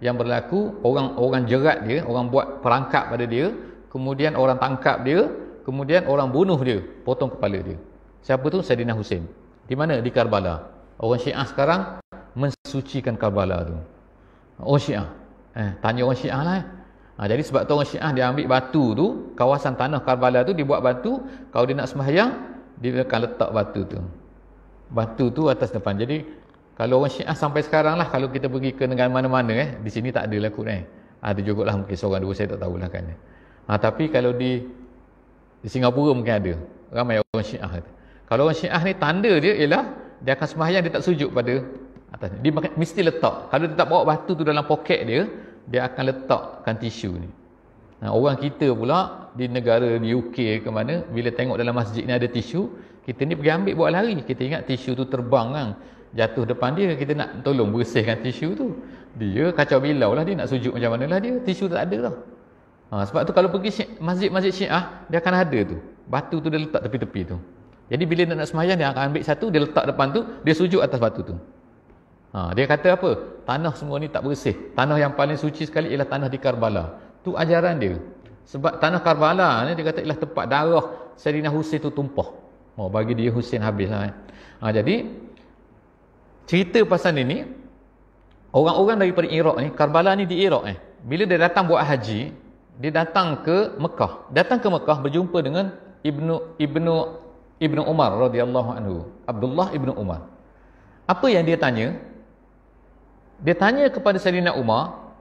yang berlaku, orang jerat dia, orang buat perangkap pada dia, kemudian orang tangkap dia, kemudian orang bunuh dia, potong kepala dia. Siapa tu? Sayyidina Husain. Di mana? Di Karbala. Orang Syiah sekarang mensucikan Karbala tu. Orang Syiah. Tanya orang Syiah lah. Jadi sebab tu orang Syiah dia ambil batu tu, kawasan tanah Karbala tu, dia buat batu, kalau dia nak sembahyang, dia akan letak batu tu. Batu tu atas depan. Jadi kalau orang Syiah sampai sekarang lah, kalau kita pergi ke negara mana-mana, di sini tak ada lah kot. Ada jugalah mungkin seorang dua, saya tak tahulah kan. Tapi kalau di Singapura mungkin ada. Ramai orang Syiah. Kalau orang Syiah ni, tanda dia ialah dia akan sembahyang, dia tak sujud pada atas. Dia mesti letak. Kalau dia tak bawa batu tu dalam poket dia akan letakkan tisu ni. Orang kita pula di negara di UK ke mana, bila tengok dalam masjid ni ada tisu, kita ni pergi ambil buat lari. Kita ingat tisu tu terbang kan, jatuh depan dia, kita nak tolong bersihkan tisu tu. Dia kacau bilau lah, dia nak sujud macam mana lah dia, tisu tu tak ada lah. Sebab tu kalau pergi masjid-masjid Syiah, dia akan ada tu, batu tu dia letak tepi-tepi tu. Jadi bila nak sembahyang, dia akan ambil satu, dia letak depan tu, dia sujud atas batu tu. Dia kata apa? Tanah semua ni tak bersih. Tanah yang paling suci sekali ialah tanah di Karbala. Tu ajaran dia. Sebab tanah Karbala ni dia kata ialah tempat darah Sayyidina Husain tu tumpah. Bagi dia Husain habis lah. Jadi cerita pasal ini, orang-orang daripada Iraq ni, Karbala ni di Iraq bila dia datang buat haji, dia datang ke Mekah. Datang ke Mekah berjumpa dengan Ibnu Umar radhiyallahu anhu. Abdullah Ibnu Umar. Apa yang dia tanya? Dia tanya kepada Sayyidina Umar,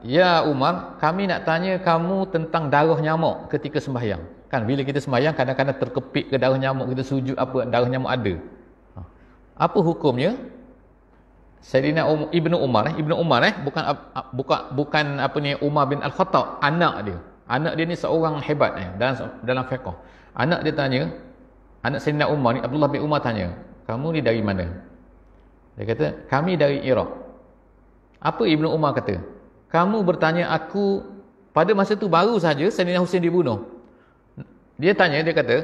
ya Umar, kami nak tanya kamu tentang darah nyamuk ketika sembahyang. Kan bila kita sembahyang kadang-kadang terkepit ke darah nyamuk, kita sujud apa darah nyamuk ada. Apa hukumnya? Sayyidina Ibnu Umar bukan apa ni, Umar bin Al-Khattab, anak dia ni seorang hebat dalam fiqh. Anak dia tanya, anak Sayyidina Umar ni, Abdullah bin Umar tanya, kamu ni dari mana? Dia kata, kami dari Iraq. Apa Ibnu Umar kata? Kamu bertanya aku, pada masa tu baru saja Sayyidina Husain dibunuh. Dia kata,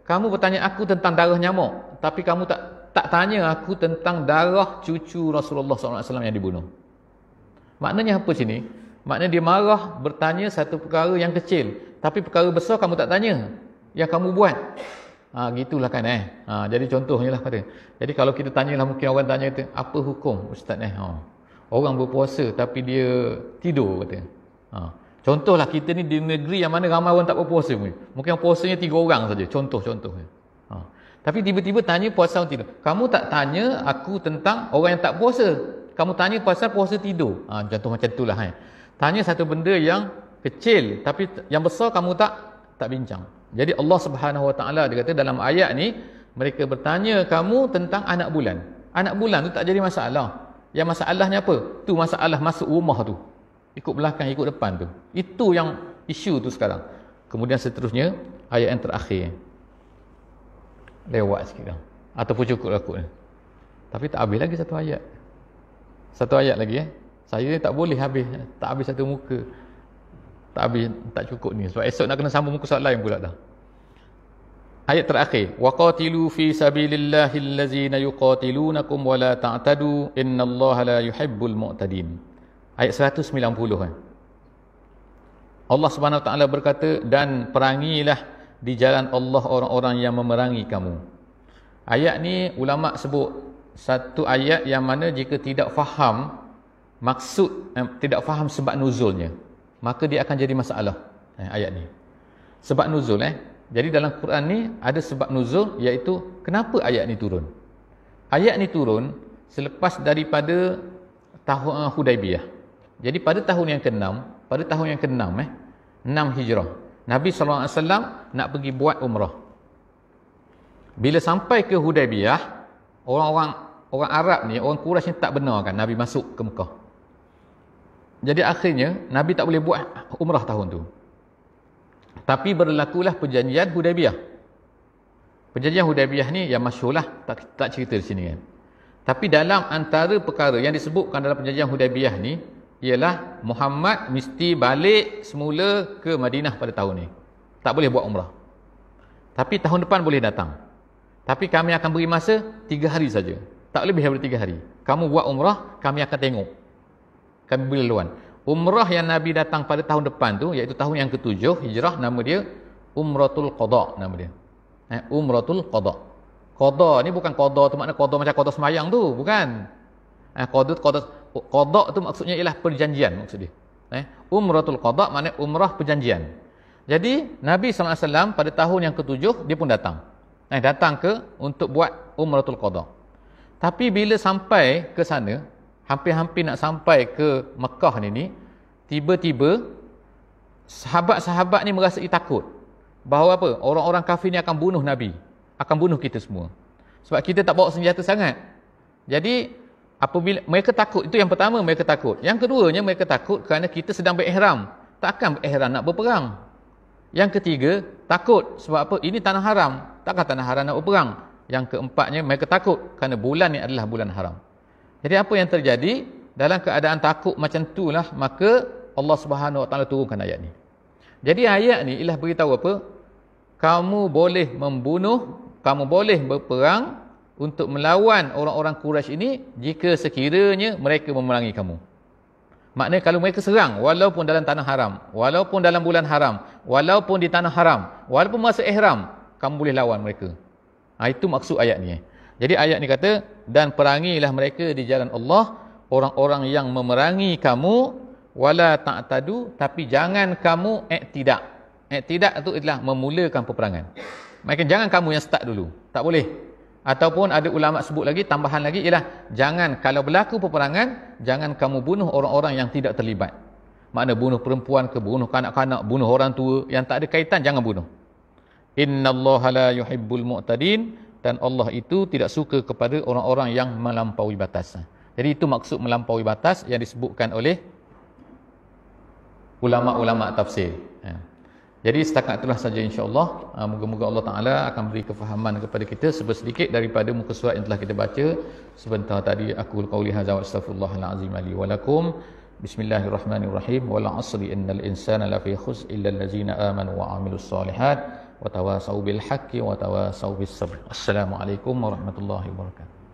kamu bertanya aku tentang darah nyamuk, tapi kamu tak tanya aku tentang darah cucu Rasulullah SAW yang dibunuh. Maknanya apa sini? Maknanya dia marah bertanya satu perkara yang kecil, tapi perkara besar kamu tak tanya, yang kamu buat. Gitulah kan jadi contohnya lah kata. Jadi kalau kita tanyalah, mungkin orang tanya kata, apa hukum ustaz orang berpuasa tapi dia tidur kata. Contohlah kita ni di negeri yang mana ramai orang tak berpuasa pun. Mungkin puasanya 3 orang saja, contohnya. Tapi tiba-tiba tanya puasa atau tidur. Kamu tak tanya aku tentang orang yang tak puasa. Kamu tanya pasal puasa tidur. Contoh macam itulah Tanya satu benda yang kecil tapi yang besar kamu tak bincang. Jadi Allah Subhanahu Wa Taala dia kata dalam ayat ni, mereka bertanya kamu tentang anak bulan. Anak bulan tu tak jadi masalah. Yang masalahnya apa? Tu masalah masuk rumah tu. Ikut belakang, ikut depan tu. Itu yang isu tu sekarang. Kemudian seterusnya ayat yang terakhir. Lewat sikit dah. Ataupun cukup aku ni. Tapi tak habis lagi satu ayat. Satu ayat lagi Saya ni tak boleh habis. Tak habis satu muka. Tak habis, tak cukup ni. Sebab esok nak kena sambung muka soal lain pula dah. Ayat terakhir. وَقَاتِلُوا فِي سَبِيلِ اللَّهِ الَّذِينَ يُقَاتِلُونَكُمْ وَلَا تَعْتَدُوا إِنَّ اللَّهَ لَا يُحِبُّ الْمُعْتَدِينَ. Ayat 190 Allah Subhanahu Wa Taala berkata, dan perangilah di jalan Allah orang-orang yang memerangi kamu. Ayat ni ulama sebut satu ayat yang mana jika tidak faham maksud, tidak faham sebab nuzulnya, maka dia akan jadi masalah. Ayat ni sebab nuzul Jadi dalam Quran ni ada sebab nuzul, iaitu kenapa ayat ni turun. Ayat ni turun selepas daripada tahun Hudaibiyah. Jadi pada tahun yang ke-6, 6 Hijrah, Nabi SAW nak pergi buat umrah. Bila sampai ke Hudaibiyah, orang Arab ni, orang Quraisy ni tak benarkan Nabi masuk ke Mekah. Jadi akhirnya Nabi tak boleh buat umrah tahun tu. Tapi berlakulah perjanjian Hudaibiyah. Perjanjian Hudaibiyah ni yang masyhurlah, tak cerita di sini Tapi dalam antara perkara yang disebutkan dalam perjanjian Hudaibiyah ni ialah Muhammad mesti balik semula ke Madinah pada tahun ni. Tak boleh buat umrah. Tapi tahun depan boleh datang. Tapi kami akan beri masa 3 hari saja. Tak lebih daripada 3 hari. Kamu buat umrah, kami akan tengok. Kami beri laluan. Umrah yang Nabi datang pada tahun depan tu, iaitu tahun yang ke-7 Hijrah, nama dia Umratul Qadha nama dia. Umratul Qadha. Qadha ni bukan qadha tu makna qadha macam qadha semayang tu, bukan. Qadha tu maksudnya ialah perjanjian maksud dia. Umratul Qadha makna umrah perjanjian. Jadi Nabi SAW pada tahun yang ke-7 dia pun datang. Datang untuk buat Umratul Qadha. Tapi bila sampai ke sana, hampir-hampir nak sampai ke Mekah ni, tiba-tiba sahabat-sahabat ni merasa takut bahawa apa? Orang-orang kafir ni akan bunuh Nabi, akan bunuh kita semua. Sebab kita tak bawa senjata sangat. Jadi apabila mereka takut, itu yang pertama, mereka takut. Yang keduanya, mereka takut kerana kita sedang berihram, takkan berihram nak berperang. Yang ketiga, takut sebab apa? Ini tanah haram, takkan tanah haram nak berperang. Yang keempatnya, mereka takut kerana bulan ni adalah bulan haram. Jadi apa yang terjadi? Dalam keadaan takut macam itulah, maka Allah Subhanahu Wa Taala turunkan ayat ni. Jadi ayat ni ialah beritahu apa? Kamu boleh membunuh, kamu boleh berperang untuk melawan orang-orang Quraisy ini jika sekiranya mereka memerangi kamu. Maknanya kalau mereka serang, walaupun dalam tanah haram, walaupun dalam bulan haram, walaupun di tanah haram, walaupun masa ihram, kamu boleh lawan mereka. Itu maksud ayat ni. Jadi ayat ni kata, dan perangilah mereka di jalan Allah, orang-orang yang memerangi kamu, wala ta'tadu, tapi jangan kamu iktidak. Iktidak itu adalah memulakan peperangan. Maka jangan kamu yang start dulu. Tak boleh. Ataupun ada ulama sebut lagi, tambahan lagi ialah, jangan kalau berlaku peperangan, jangan kamu bunuh orang-orang yang tidak terlibat. Makna bunuh perempuan ke, bunuh kanak-kanak, bunuh orang tua yang tak ada kaitan, jangan bunuh. Innallaha la yuhibbul mu'tadin, dan Allah itu tidak suka kepada orang-orang yang melampaui batas. Jadi itu maksud melampaui batas yang disebutkan oleh ulama-ulama tafsir. Jadi setakat itulah saja insya-Allah. Moga-moga Allah Taala akan beri kefahaman kepada kita sedikit daripada muka surat yang telah kita baca sebentar tadi. Aku qauli hadza wa astaghfirullahal azim li wa lakum. Bismillahirrahmanirrahim. Wal 'asri innal insana lafi khusr illa allazina amanu wa 'amilus solihat wa tawasau bil haqqi wa tawasau bis sabr. Assalamualaikum warahmatullahi wabarakatuh.